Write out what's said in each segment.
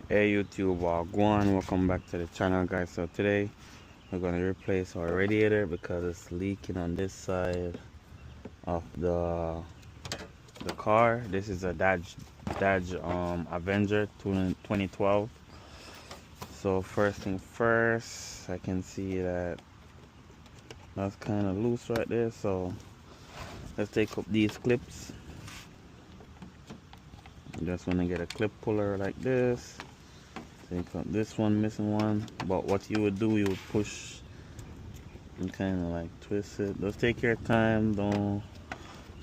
Hey YouTube, go on, welcome back to the channel guys. So today we're going to replace our radiator because it's leaking on this side of the car. This is a Dodge Avenger 2012. So first thing first, I can see that that's kind of loose right there. So let's take up these clips. You just want to get a clip puller like this. Take out this one, missing one. But what you would do, you would push and kind of like twist it. Just take your time. Don't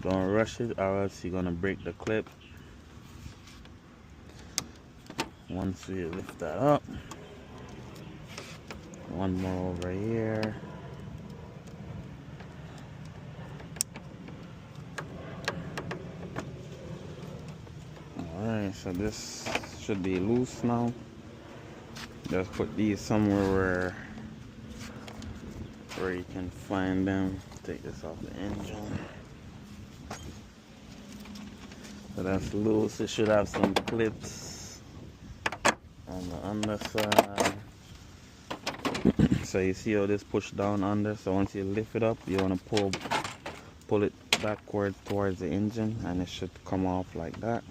rush it, or else you're gonna break the clip. Once we lift that up, one more over here. Alright, so this should be loose now. Just put these somewhere where you can find them. Take this off the engine. So that's loose. It should have some clips on the underside. So you see how this push down under. So once you lift it up, you want to pull it backwards towards the engine, and it should come off like that.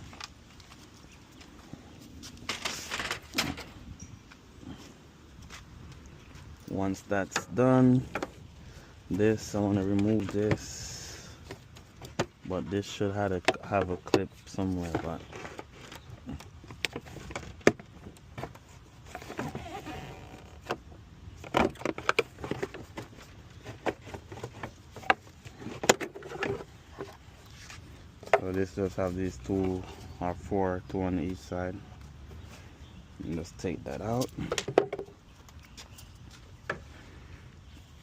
Once that's done, I want to remove this, but this should have a clip somewhere. But so this just have these two on each side. And just take that out.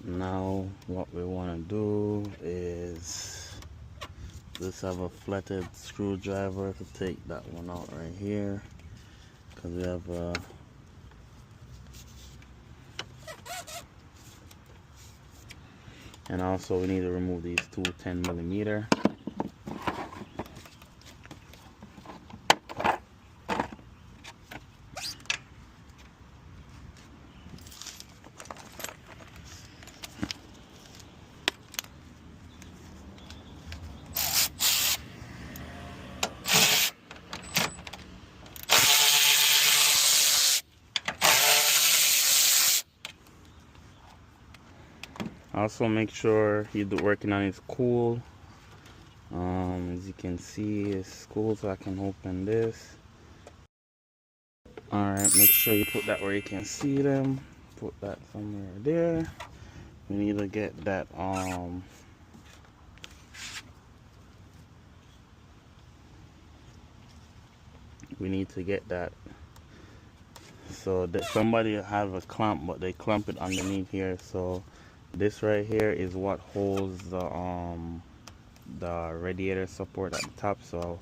Now what we want to do is just have a flatted screwdriver to take that one out right here, because we have a and also we need to remove these two 10mm. Also make sure you're working on it cool. As you can see, it's cool, so I can open this. Alright, make sure you put that where you can see them. Put that somewhere there. We need to get that so that somebody have a clamp, but they clamp it underneath here. So this right here is what holds the radiator support at the top. So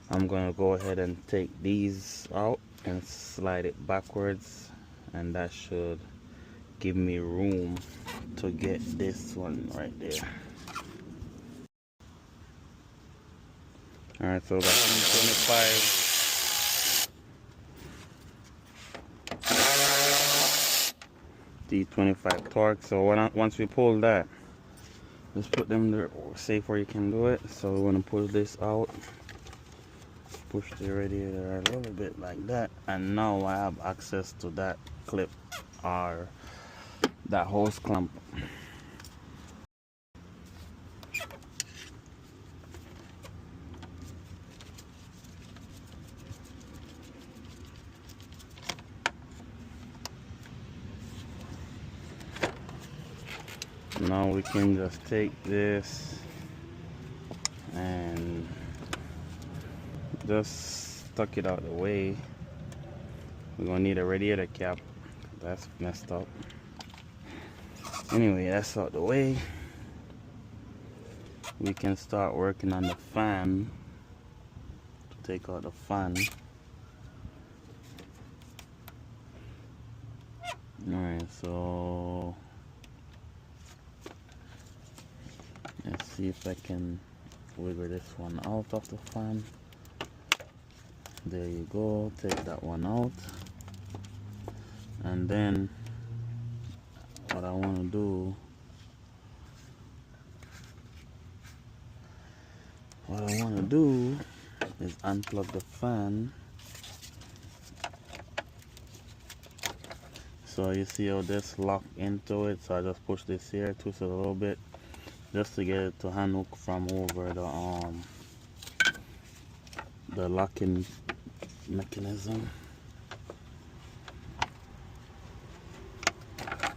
I'm gonna go ahead and take these out and slide it backwards, and that should give me room to get this one right there. Alright, so that's 25. D25 torque. So once we pull that, just put them there safe where you can do it. So we want to pull this out, push the radiator a little bit like that, and now I have access to that clip or that hose clamp. Now we can just take this and just tuck it out of the way. We're gonna need a radiator cap. That's messed up. Anyway, that's out the way. We can start working on the fan. To take out the fan. Alright, so let's see if I can wiggle this one out of the fan. There you go, take that one out. And then what I want to do, is unplug the fan. So you see how this lock into it, so I just push this here, twist it a little bit just to get it to unhook from over the locking mechanism.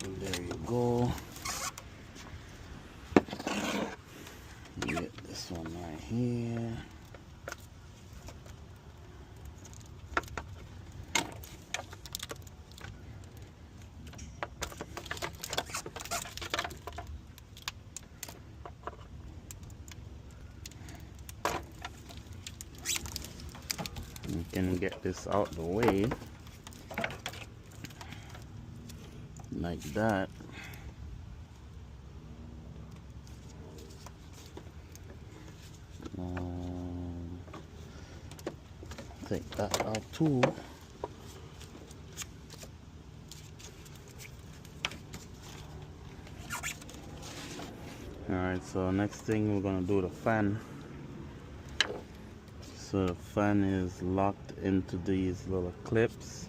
And there you go. Get this one right here. You can get this out the way like that. Take that out too. Alright, so next thing we're gonna do the fan. So the fan is locked into these little clips.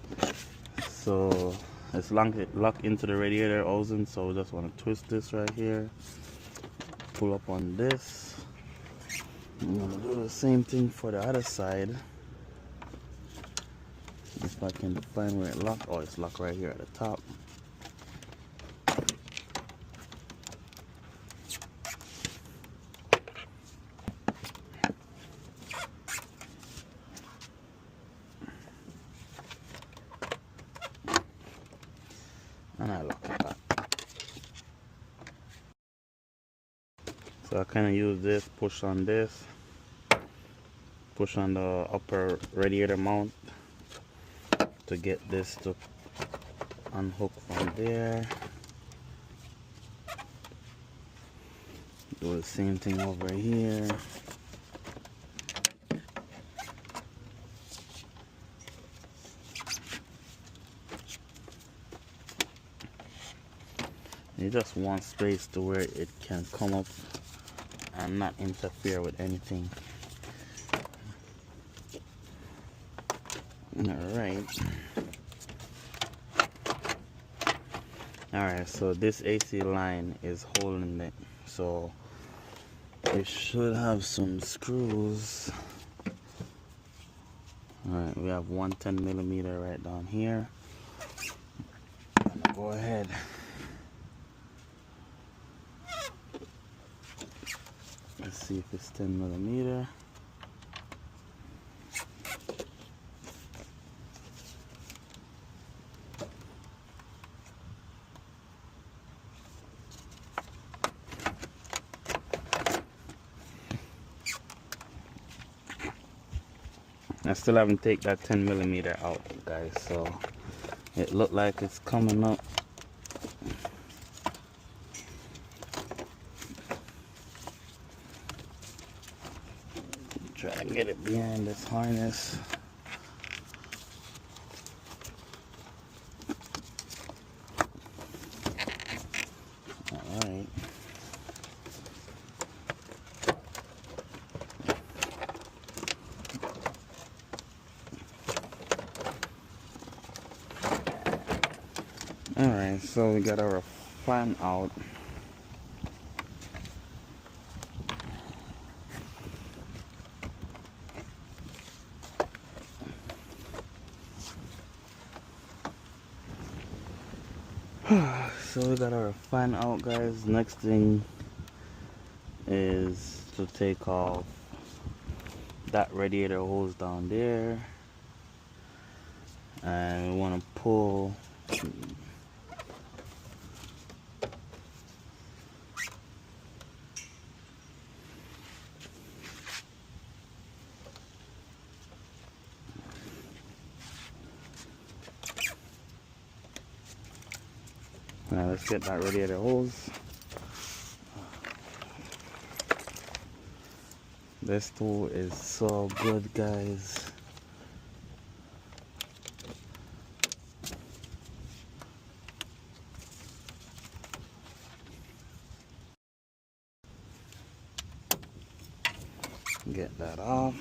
So it's locked into the radiator housing, so we just want to twist this right here. Pull up on this. I'm gonna do the same thing for the other side. If I can find where it locked. Oh, it's locked right here at the top. And I lock it back. So I kind of use this, push on this, push on the upper radiator mount to get this to unhook from there. Do the same thing over here. You just want space to where it can come up and not interfere with anything. Alright, so this AC line is holding it, so it should have some screws. Alright, we have one 10mm right down here. I'm gonna go ahead. Let's see if it's 10mm. I still haven't taken that 10mm out, guys, so it looked like it's coming up. Try to get it behind this harness. Alright. Alright, so we got our fan out. So we got our fan out, guys. Next thing is to take off that radiator hose down there, and we want to pull now. Let's get that radiator hose. This tool is so good, guys. get that off.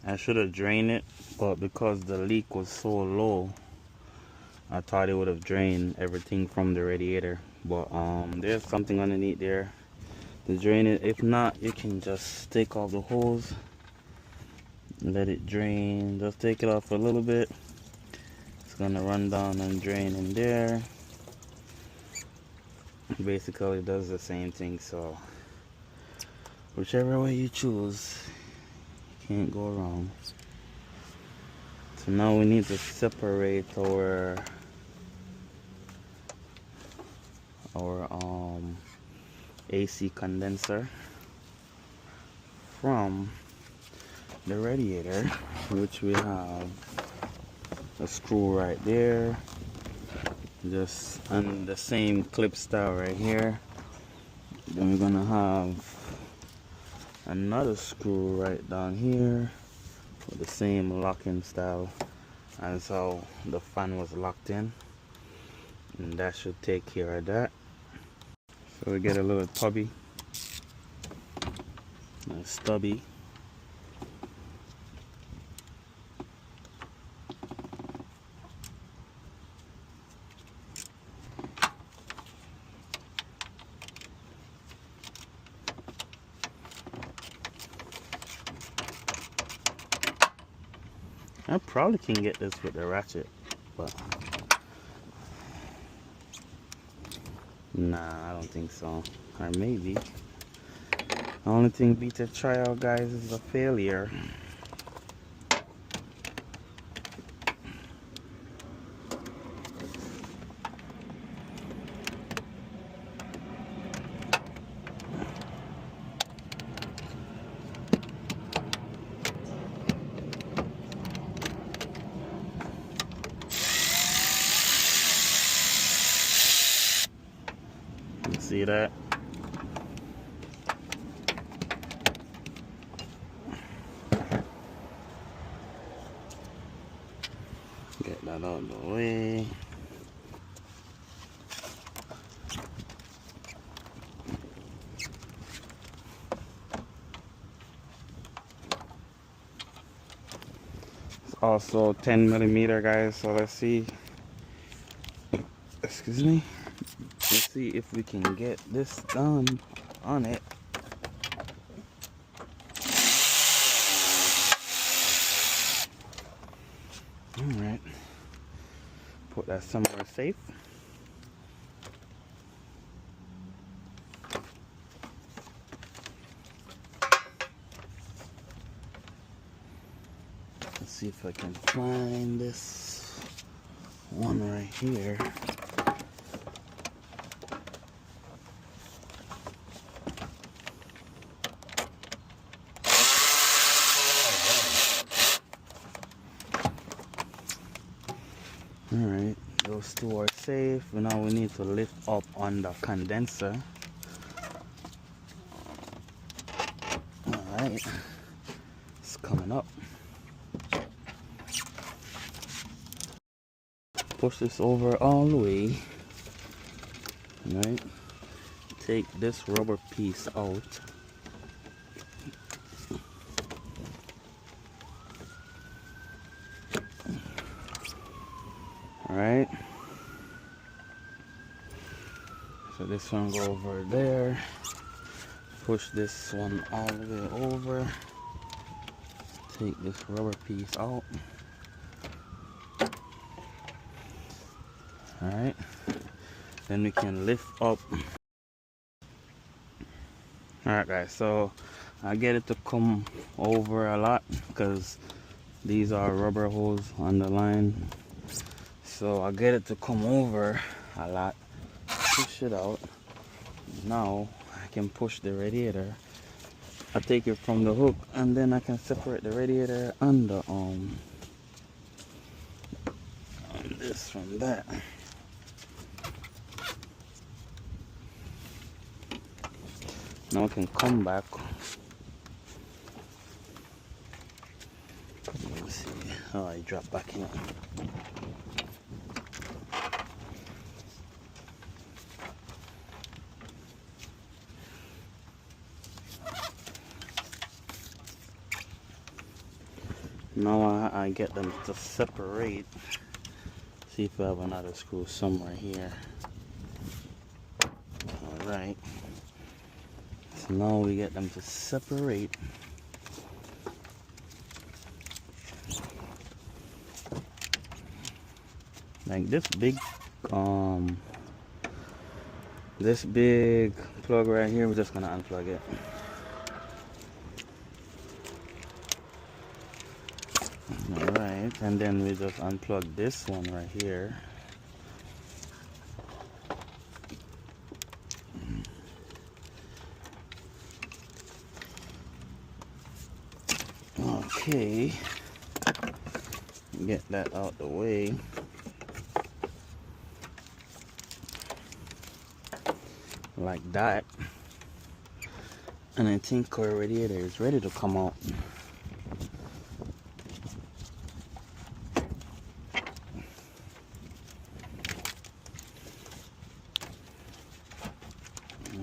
I should have drained it, but because the leak was so low, I thought it would have drained everything from the radiator. But there's something underneath there to drain it. If not, you can just take off the hose, let it drain. Just take it off a little bit. It's gonna run down and drain in there. Basically, it does the same thing. So whichever way you choose, can't go wrong. So now we need to separate our AC condenser from the radiator, which we have a screw right there, just on the same clip style right here. Then we're gonna have another screw right down here with the same locking style as how the fan was locked in, and that should take care of that. So we get a little tubby, a stubby. I probably can get this with the ratchet, but nah, I don't think so. Or maybe. The only thing beat a tryout, guys, is a failure. See that? Get that out of the way. It's also 10mm, guys, so let's see. Excuse me. Let's see if we can get this done on it. Alright. Put that somewhere safe. Let's see if I can find this one right here. Alright, those two are safe. Now we need to lift up on the condenser. Alright, it's coming up. Push this over all the way. Alright, take this rubber piece out. Alright, so this one go over there, push this one all the way over, take this rubber piece out. Alright, then we can lift up. Alright guys, so I get it to come over a lot because these are rubber hose on the line. So I get it to come over a lot, push it out. Now I can push the radiator. I take it from the hook and then I can separate the radiator and the this from that. Now we can come back. Let's see. Oh, I dropped back in. Now I get them to separate. See if I have another screw somewhere here. Alright. So now we get them to separate. Like this big plug right here, we're just gonna unplug it. Alright, and then we just unplug this one right here. Okay, get that out the way. Like that. And I think our radiator is ready to come out.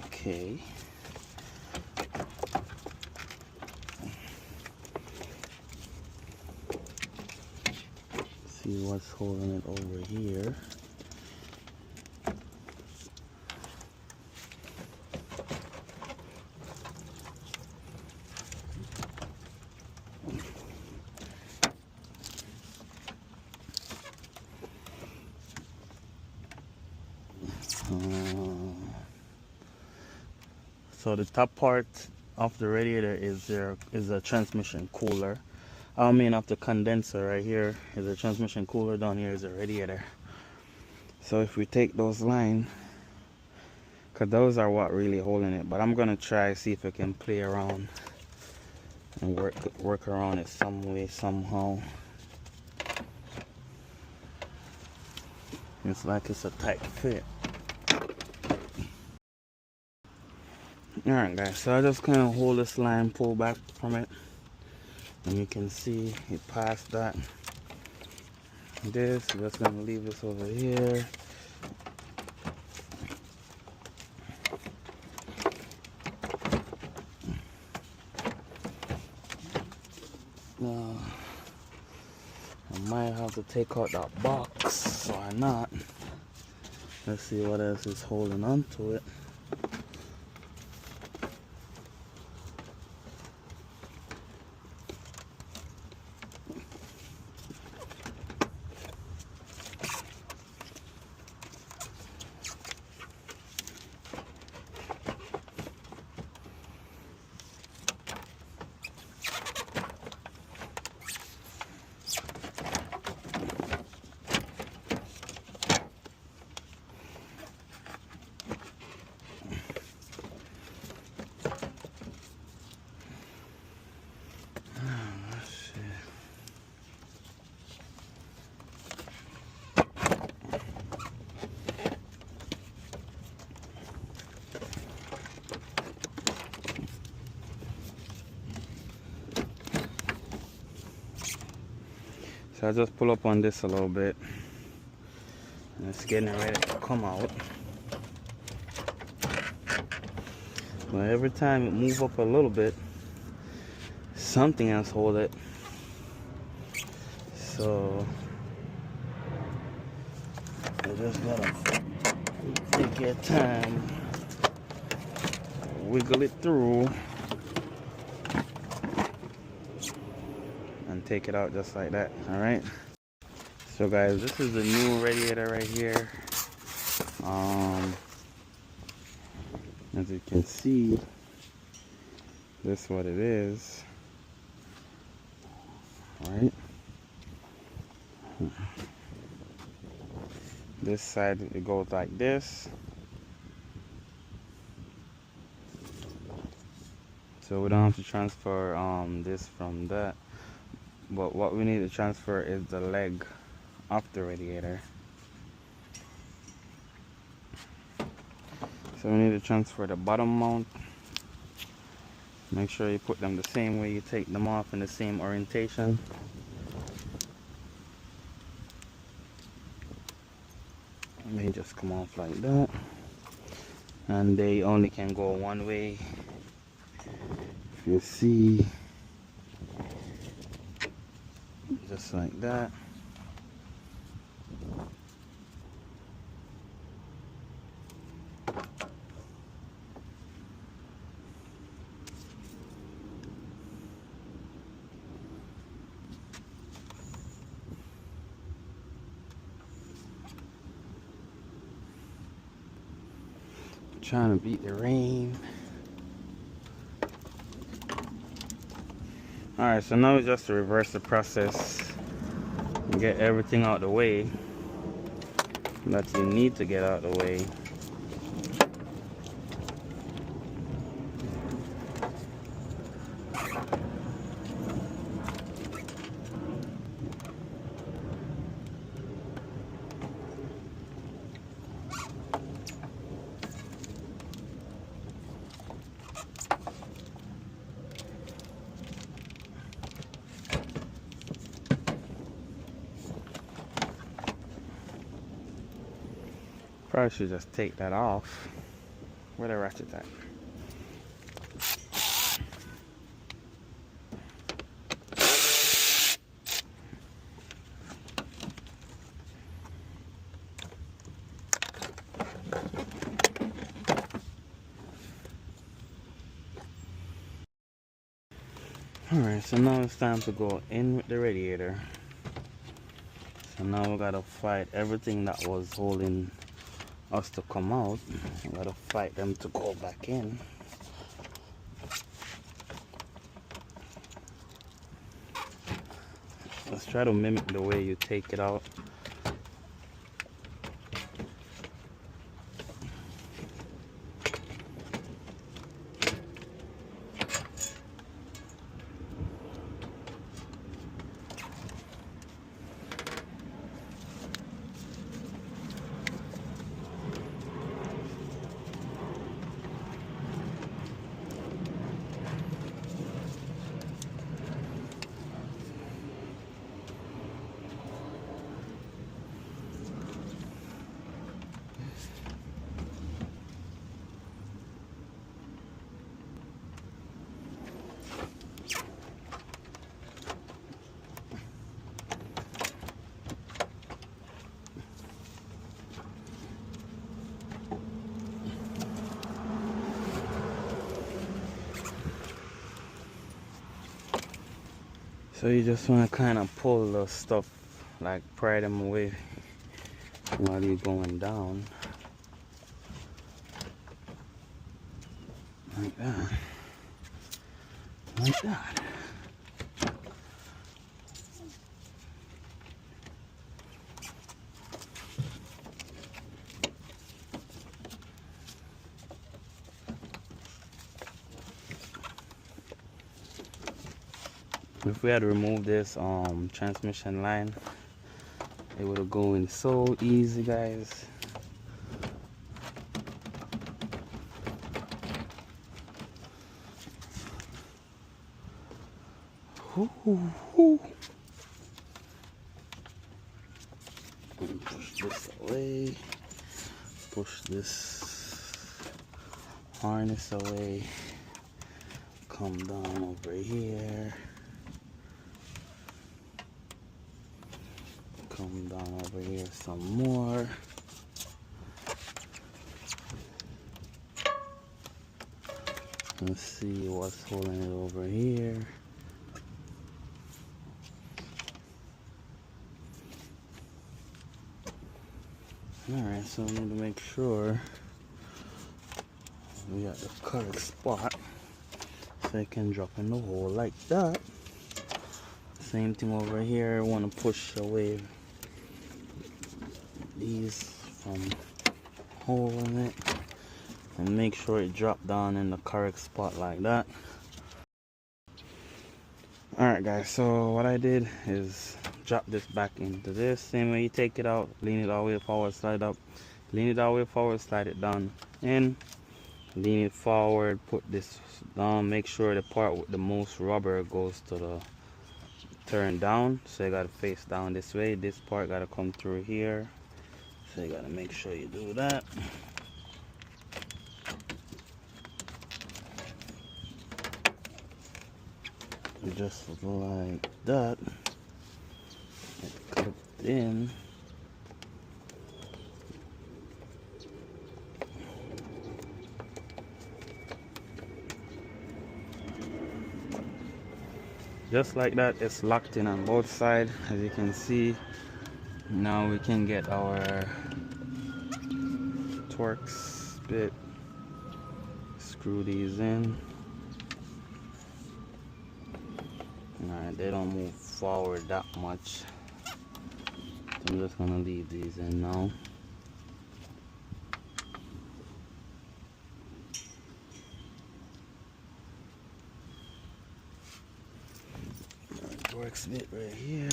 Okay. See what's holding it over here. So the top part of the radiator is a transmission cooler. I mean, of the condenser right here is a transmission cooler. Down here is a radiator. So if we take those lines, because those are what really holding it, but I'm gonna try see if I can play around and work around it some way somehow. It's like it's a tight fit. Alright guys, so I just kind of hold this line, pull back from it, and you can see it passed that. This, we're just going to leave this over here. I might have to take out that box, or not. Let's see what else is holding on to it. So I just pull up on this a little bit, and it's getting ready to come out. But every time it moves up a little bit, something else hold it. So you just gotta take your time, wiggle it through, and take it out just like that. All right. So guys, this is the new radiator right here. As you can see, this is what it is. All right. This side, it goes like this. So we don't have to transfer this from that. But what we need to transfer is the leg of the radiator. So we need to transfer the bottom mount Make sure you put them the same way you take them off, in the same orientation. And they just come off like that. And they only can go one way. If you see, just like that. Trying to beat the rain. Alright, so now it's just to reverse the process and get everything out the way that you need to get out the way. Probably should just take that off. Where the ratchet at? Alright, so now it's time to go in with the radiator. So now we gotta fight everything that was holding us to come out. We gotta fight them to go back in. Let's try to mimic the way you take it out. So you just want to kind of pull the stuff, like pry them away while you're going down. Like that. Like that. If we had removed this transmission line, it would have gone so easy, guys. Ooh. Push this away. Push this harness away. Come down over here. Come down over here some more. Let's see what's holding it over here. Alright, so we need to make sure we got the correct spot so it can drop in the hole like that. Same thing over here. I want to push away these from holding it and make sure it dropped down in the correct spot like that. Alright guys, so what I did is drop this back into this. Same way you take it out, lean it all the way forward, slide up, lean it all the way forward, slide it down in, lean it forward, put this down, make sure the part with the most rubber goes to the turn down, so you gotta face down this way. This part gotta come through here, so you gotta make sure you do that. Just like that. Cut it in. Just like that, it's locked in on both sides, as you can see. Now we can get our Torx bit, screw these in. Alright, they don't move forward that much, so I'm just gonna leave these in now. Torx bit right here.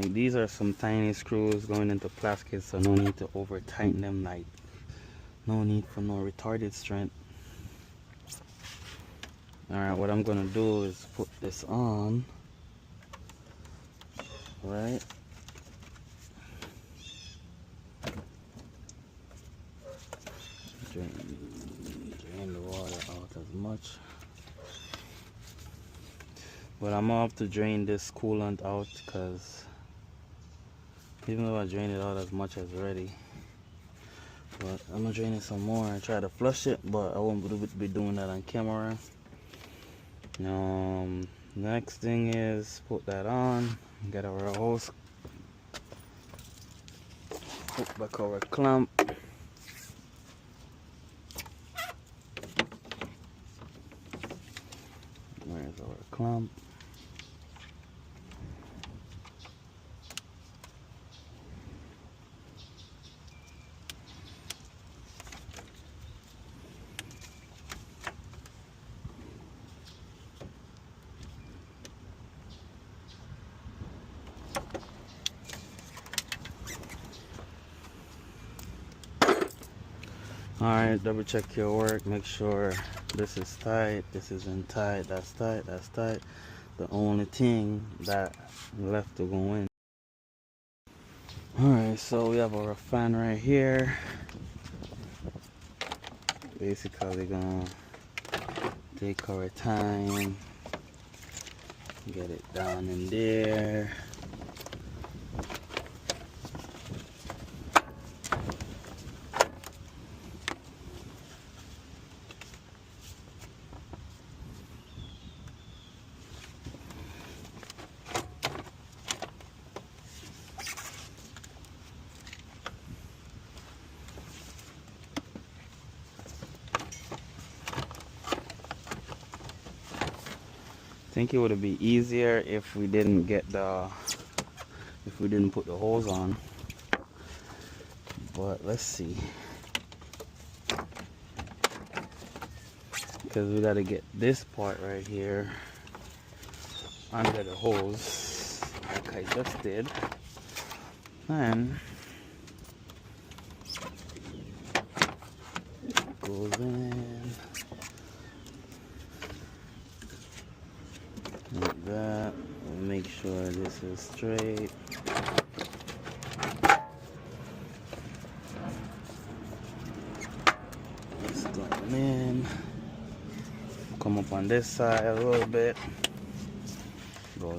These are some tiny screws going into plaskets, so no need to over tighten them, like no need for no retarded strength. Alright, what I'm gonna do is put this on, right? Drain the water out as much. But I'm gonna have to drain this coolant out, because even though I drained it out as much as ready, but I'm gonna drain it some more and try to flush it, but I won't be doing that on camera. Next thing is put that on, get our hose, put back our clamp. Where's our clamp? Alright, double check your work, make sure this is tight, this isn't tight, that's tight, that's tight. The only thing that left to go in. Alright, so we have our fan right here. Basically gonna take our time, get it down in there. I think it would be easier if we didn't put the hose on, but let's see, because we got to get this part right here under the hose like I just did, and it goes in like that. We'll make sure this is straight. It's going in. Come up on this side a little bit. Go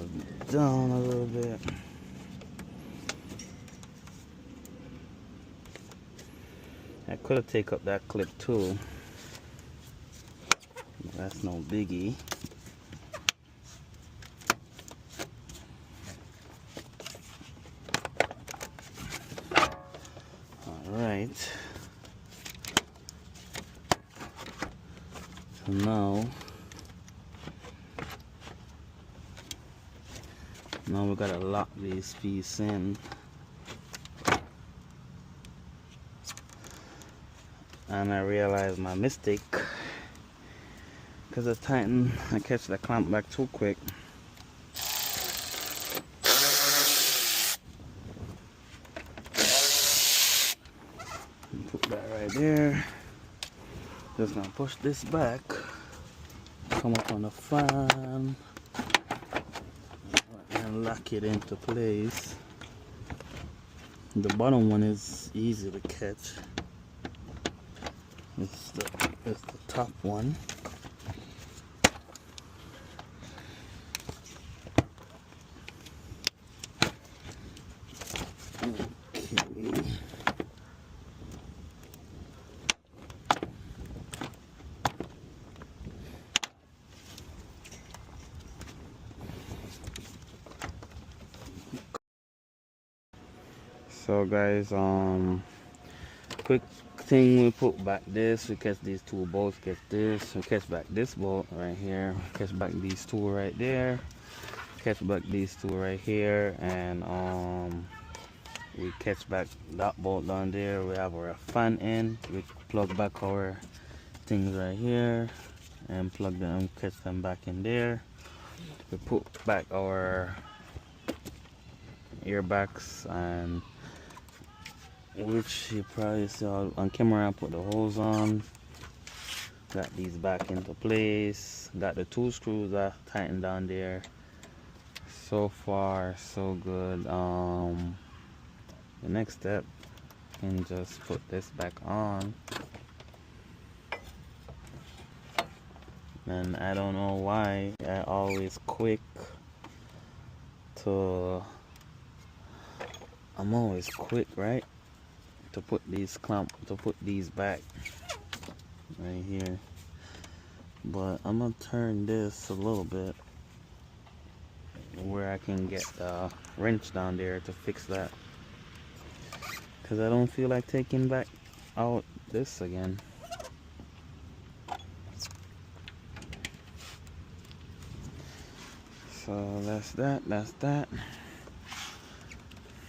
down a little bit. I could have taken up that clip too. That's no biggie. Alright. So now we gotta lock these pieces in. And I realized my mistake, because I catch the clamp back too quick. there. Just gonna push this back, come up on the fan, and lock it into place. The bottom one is easy to catch. It's the top one. Okay. So guys, quick thing, we put back this, we catch these two bolts, catch this, we catch back this bolt right here, catch back these two right there, catch back these two right here, and we catch back that bolt down there. We have our fan in, we plug back our things right here and plug them and catch them back in there. We put back our airbags, and which you probably saw on camera. I put the hose on, got these back into place, got the two screws that tightened down there. So far so good. The next step, and just put this back on. And I don't know why I always quick to, I'm always quick, right, to put these back right here. But I'm gonna turn this a little bit where I can get the wrench down there to fix that, because I don't feel like taking back out this again. So that's that.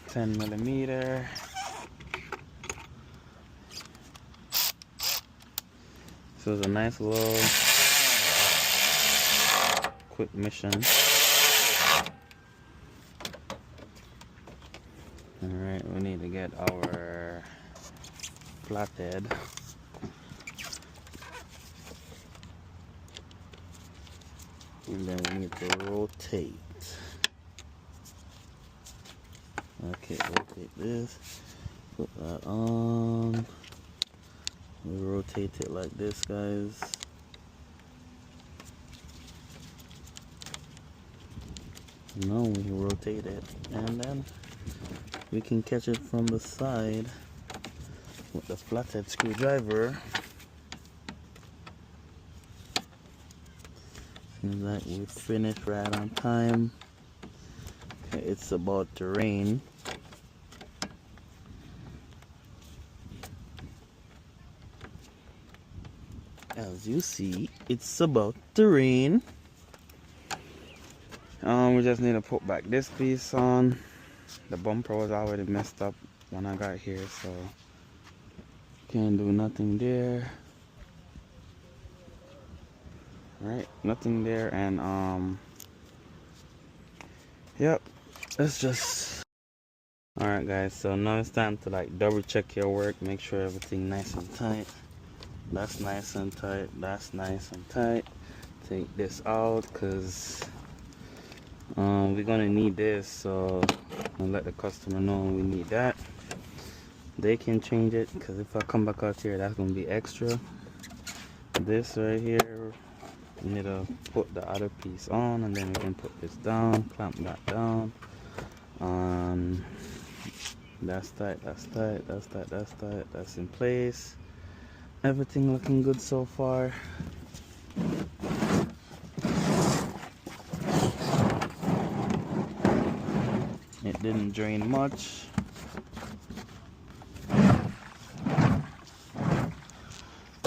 10mm. So it's a nice little quick mission. Alright, we need to get our flathead. And then we need to rotate. Okay, rotate this. Put that on. We rotate it like this, guys. Now we rotate it, and then we can catch it from the side with the flathead screwdriver. Seems like we finished right on time. Okay, it's about to rain. As you see, it's about to rain. We just need to put back this piece on. The bumper was already messed up when I got here, so can't do nothing there. Right, nothing there. And yep, let's just, all right guys, so now it's time to like double check your work, make sure everything nice and tight. That's nice and tight, that's nice and tight. Take this out, because we're gonna need this, so I'll let the customer know we need that. They can change it, because if I come back out here, that's gonna be extra. This right here, we need to put the other piece on, and then we can put this down, clamp that down. That's tight, that's tight, that's tight, that's tight, that's in place. Everything looking good so far. It didn't drain much.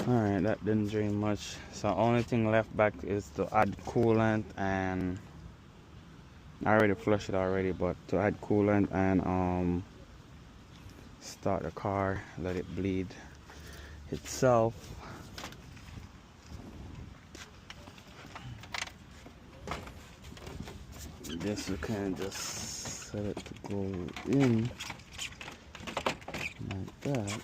Alright, that didn't drain much. So only thing left back is to add coolant, and I already flushed it already, but to add coolant and start the car, let it bleed itself. This we can just set it to go in like that.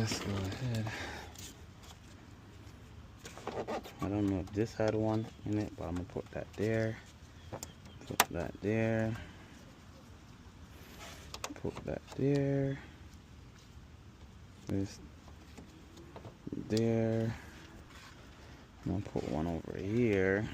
let's go ahead. I don't know if this had one in it, but I'm gonna put that there. Put that there. Put that there. This there. I'm gonna put one over here.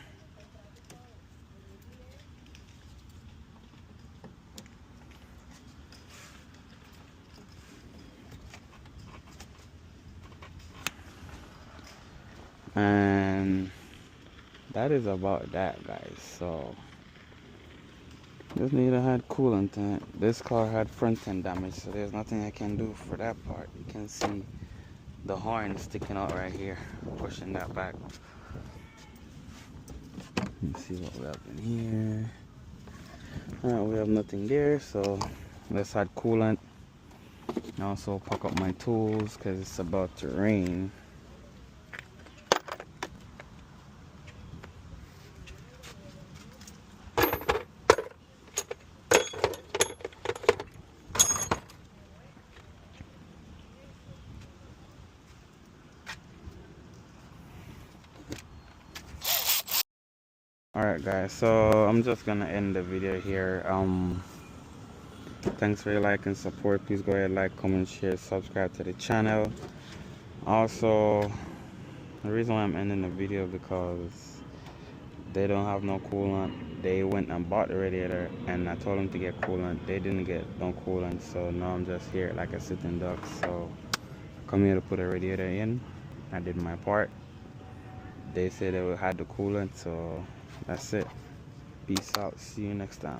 And that is about that, guys. So this neither had coolant in it. This car had front end damage, so there's nothing I can do for that part. You can see the horn sticking out right here, pushing that back. Let's see what we have in here. Alright, we have nothing there, so let's add coolant. And also pack up my tools because it's about to rain. Alright guys, so I'm just gonna end the video here. Thanks for your like and support. Please go ahead, like, comment, share, subscribe to the channel. Also, the reason why I'm ending the video because they don't have no coolant. They went and bought the radiator and I told them to get coolant. They didn't get no coolant, so now I'm just here like a sitting duck. So come here to put a radiator in. I did my part. They said they had the coolant, so that's it. Peace out. See you next time.